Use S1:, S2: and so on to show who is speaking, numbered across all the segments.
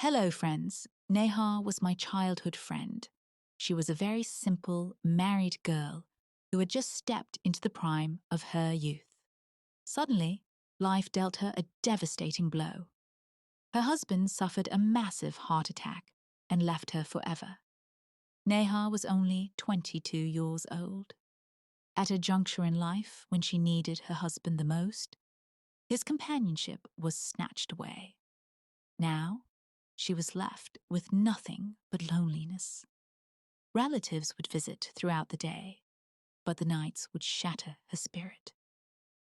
S1: Hello, friends. Neha was my childhood friend. She was a very simple, married girl who had just stepped into the prime of her youth. Suddenly, life dealt her a devastating blow. Her husband suffered a massive heart attack and left her forever. Neha was only 22 years old. At a juncture in life when she needed her husband the most, his companionship was snatched away. Now, she was left with nothing but loneliness. Relatives would visit throughout the day, but the nights would shatter her spirit.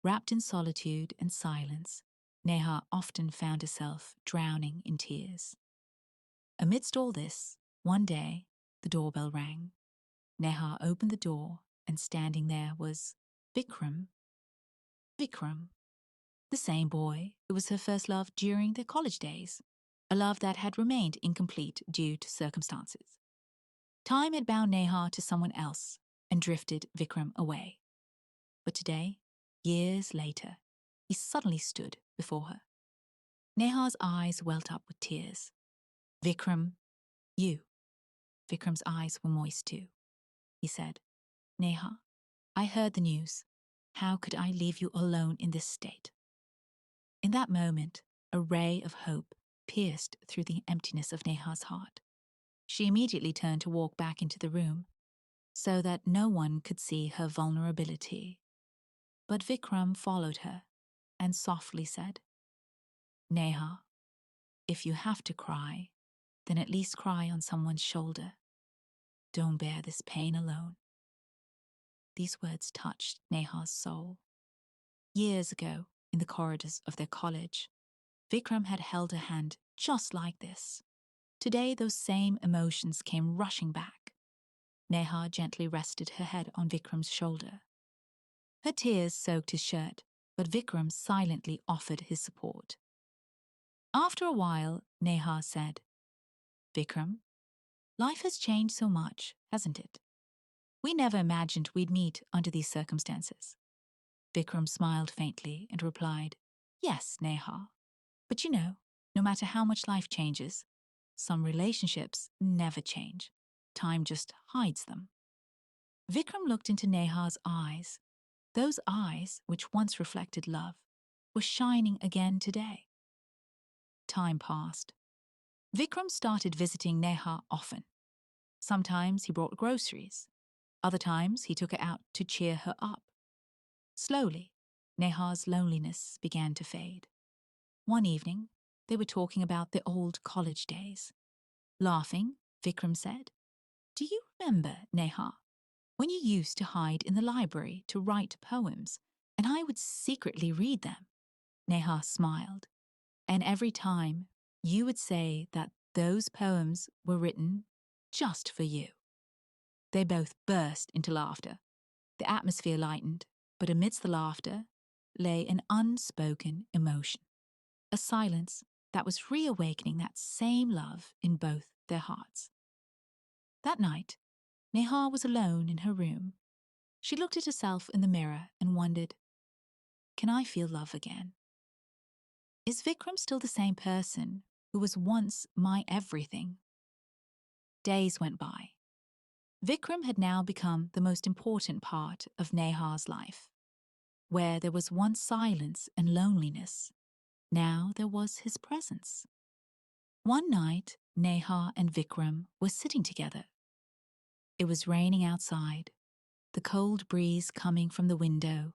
S1: Wrapped in solitude and silence, Neha often found herself drowning in tears. Amidst all this, one day, the doorbell rang. Neha opened the door, and standing there was Vikram. Vikram, the same boy who was her first love during their college days, a love that had remained incomplete due to circumstances. Time had bound Neha to someone else and drifted Vikram away. But today, years later, he suddenly stood before her. Neha's eyes welled up with tears. Vikram, you. Vikram's eyes were moist too. He said, Neha, I heard the news. How could I leave you alone in this state? In that moment, a ray of hope pierced through the emptiness of Neha's heart. She immediately turned to walk back into the room so that no one could see her vulnerability. But Vikram followed her and softly said, Neha, if you have to cry, then at least cry on someone's shoulder. Don't bear this pain alone. These words touched Neha's soul. Years ago, in the corridors of their college, Vikram had held her hand just like this. Today, those same emotions came rushing back. Neha gently rested her head on Vikram's shoulder. Her tears soaked his shirt, but Vikram silently offered his support. After a while, Neha said, Vikram, life has changed so much, hasn't it? We never imagined we'd meet under these circumstances. Vikram smiled faintly and replied, Yes, Neha. But no matter how much life changes, some relationships never change. Time just hides them. Vikram looked into Neha's eyes. Those eyes, which once reflected love, were shining again today. Time passed. Vikram started visiting Neha often. Sometimes he brought groceries. Other times he took her out to cheer her up. Slowly, Neha's loneliness began to fade. One evening, they were talking about the old college days. Laughing, Vikram said, Do you remember, Neha, when you used to hide in the library to write poems, and I would secretly read them? Neha smiled, and every time you would say that those poems were written just for you. They both burst into laughter. The atmosphere lightened, but amidst the laughter lay an unspoken emotion, a silence that was reawakening that same love in both their hearts. That night, Neha was alone in her room. She looked at herself in the mirror and wondered, Can I feel love again? Is Vikram still the same person who was once my everything? Days went by. Vikram had now become the most important part of Neha's life. Where there was once silence and loneliness, now there was his presence. One night, Neha and Vikram were sitting together. It was raining outside. The cold breeze coming from the window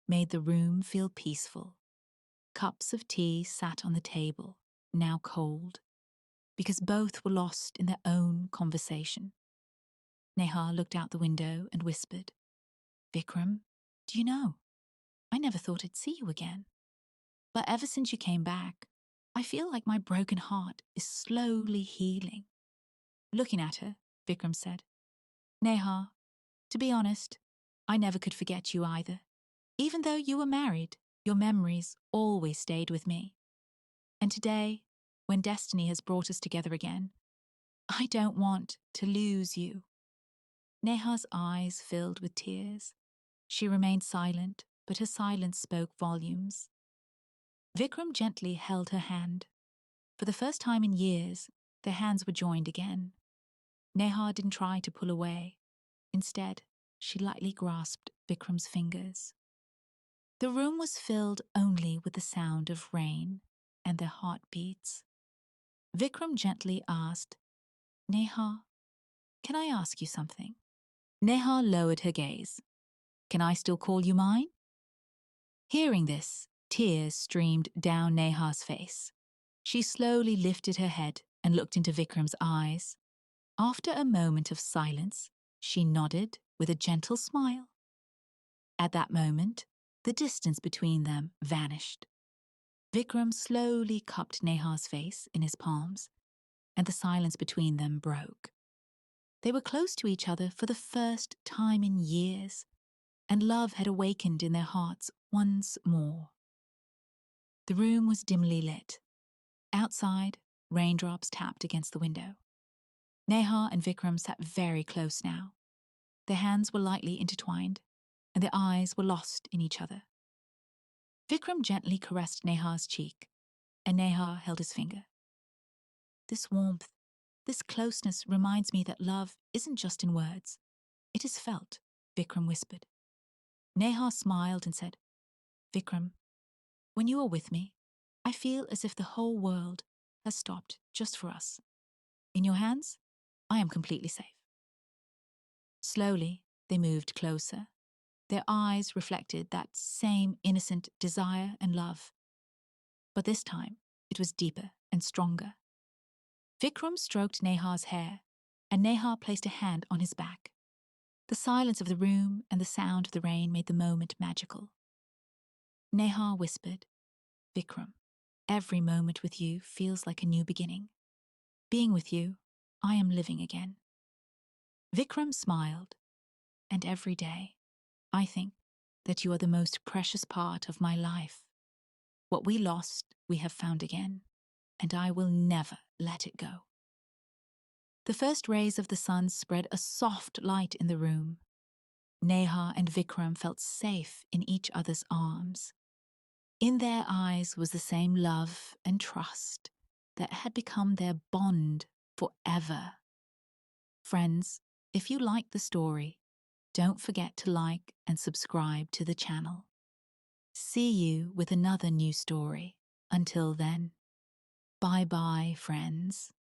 S1: made the room feel peaceful. Cups of tea sat on the table, now cold, because both were lost in their own conversation. Neha looked out the window and whispered, Vikram, do you know, I never thought I'd see you again. But ever since you came back, I feel like my broken heart is slowly healing. Looking at her, Vikram said, Neha, to be honest, I never could forget you either. Even though you were married, your memories always stayed with me. And today, when destiny has brought us together again, I don't want to lose you. Neha's eyes filled with tears. She remained silent, but her silence spoke volumes. Vikram gently held her hand. For the first time in years, their hands were joined again. Neha didn't try to pull away. Instead, she lightly grasped Vikram's fingers. The room was filled only with the sound of rain and their heartbeats. Vikram gently asked, "Neha, can I ask you something?" Neha lowered her gaze. "Can I still call you mine?" Hearing this, tears streamed down Neha's face. She slowly lifted her head and looked into Vikram's eyes. After a moment of silence, she nodded with a gentle smile. At that moment, the distance between them vanished. Vikram slowly cupped Neha's face in his palms, and the silence between them broke. They were close to each other for the first time in years, and love had awakened in their hearts once more. The room was dimly lit. Outside, raindrops tapped against the window. Neha and Vikram sat very close now. Their hands were lightly intertwined, and their eyes were lost in each other. Vikram gently caressed Neha's cheek, and Neha held his finger. "This warmth, this closeness reminds me that love isn't just in words. It is felt," Vikram whispered. Neha smiled and said, "Vikram, when you are with me, I feel as if the whole world has stopped just for us. In your hands, I am completely safe." Slowly, they moved closer. Their eyes reflected that same innocent desire and love. But this time, it was deeper and stronger. Vikram stroked Neha's hair, and Neha placed a hand on his back. The silence of the room and the sound of the rain made the moment magical. Neha whispered, "Vikram, every moment with you feels like a new beginning. Being with you, I am living again." Vikram smiled, "And every day, I think that you are the most precious part of my life. What we lost, we have found again, and I will never let it go." The first rays of the sun spread a soft light in the room. Neha and Vikram felt safe in each other's arms. In their eyes was the same love and trust that had become their bond forever. Friends, if you liked the story, don't forget to like and subscribe to the channel. See you with another new story. Until then, bye-bye, friends.